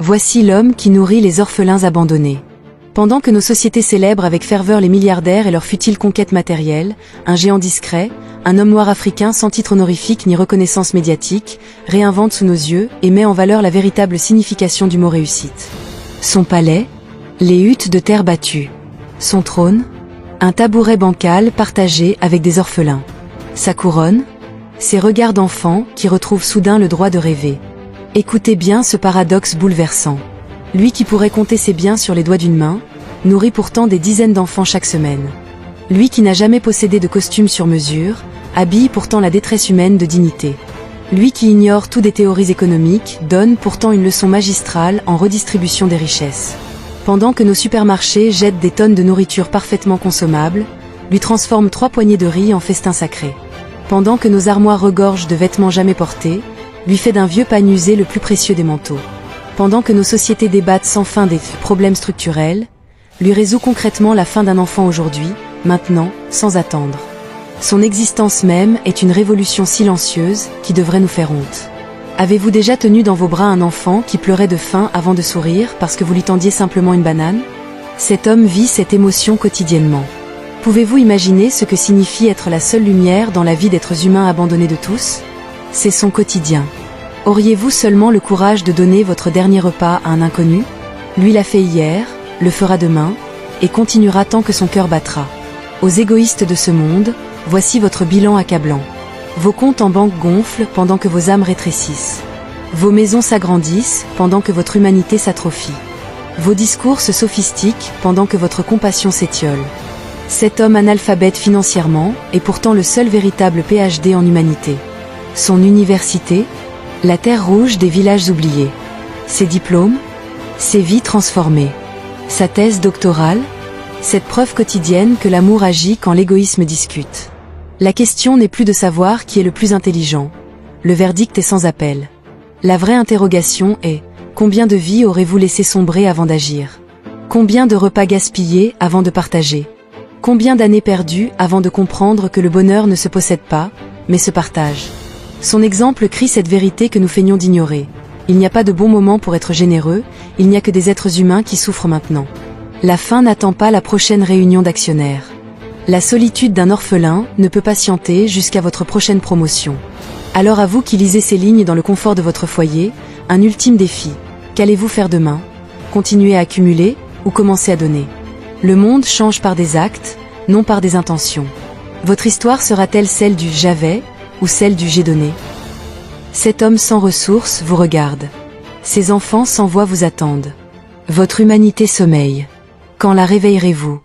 Voici l'homme qui nourrit les orphelins abandonnés. Pendant que nos sociétés célèbrent avec ferveur les milliardaires et leurs futiles conquêtes matérielles, un géant discret, un homme noir africain sans titre honorifique ni reconnaissance médiatique, réinvente sous nos yeux et met en valeur la véritable signification du mot réussite. Son palais, les huttes de terre battue. Son trône, un tabouret bancal partagé avec des orphelins. Sa couronne, ses regards d'enfant qui retrouvent soudain le droit de rêver. Écoutez bien ce paradoxe bouleversant. Lui qui pourrait compter ses biens sur les doigts d'une main, nourrit pourtant des dizaines d'enfants chaque semaine. Lui qui n'a jamais possédé de costume sur mesure, habille pourtant la détresse humaine de dignité. Lui qui ignore tout des théories économiques, donne pourtant une leçon magistrale en redistribution des richesses. Pendant que nos supermarchés jettent des tonnes de nourriture parfaitement consommable, lui transforment 3 poignées de riz en festin sacré. Pendant que nos armoires regorgent de vêtements jamais portés, lui fait d'un vieux pagne usé le plus précieux des manteaux. Pendant que nos sociétés débattent sans fin des problèmes structurels, lui résout concrètement la fin d'un enfant aujourd'hui, maintenant, sans attendre. Son existence même est une révolution silencieuse qui devrait nous faire honte. Avez-vous déjà tenu dans vos bras un enfant qui pleurait de faim avant de sourire parce que vous lui tendiez simplement une banane? Cet homme vit cette émotion quotidiennement. Pouvez-vous imaginer ce que signifie être la seule lumière dans la vie d'êtres humains abandonnés de tous? C'est son quotidien. Auriez-vous seulement le courage de donner votre dernier repas à un inconnu? Lui l'a fait hier, le fera demain, et continuera tant que son cœur battra. Aux égoïstes de ce monde, voici votre bilan accablant. Vos comptes en banque gonflent pendant que vos âmes rétrécissent. Vos maisons s'agrandissent pendant que votre humanité s'atrophie. Vos discours se sophistiquent pendant que votre compassion s'étiole. Cet homme analphabète financièrement est pourtant le seul véritable PhD en humanité. Son université, la terre rouge des villages oubliés. Ses diplômes, ses vies transformées. Sa thèse doctorale, cette preuve quotidienne que l'amour agit quand l'égoïsme discute. La question n'est plus de savoir qui est le plus intelligent. Le verdict est sans appel. La vraie interrogation est, combien de vies aurez-vous laissé sombrer avant d'agir? Combien de repas gaspillés avant de partager? Combien d'années perdues avant de comprendre que le bonheur ne se possède pas, mais se partage? Son exemple crie cette vérité que nous feignons d'ignorer. Il n'y a pas de bon moment pour être généreux, il n'y a que des êtres humains qui souffrent maintenant. La faim n'attend pas la prochaine réunion d'actionnaires. La solitude d'un orphelin ne peut patienter jusqu'à votre prochaine promotion. Alors à vous qui lisez ces lignes dans le confort de votre foyer, un ultime défi. Qu'allez-vous faire demain? Continuer à accumuler ou commencer à donner? Le monde change par des actes, non par des intentions. Votre histoire sera-t-elle celle du « j'avais » ou celle du « j'ai donné » ? Cet homme sans ressources vous regarde. Ses enfants sans voix vous attendent. Votre humanité sommeille. Quand la réveillerez-vous ?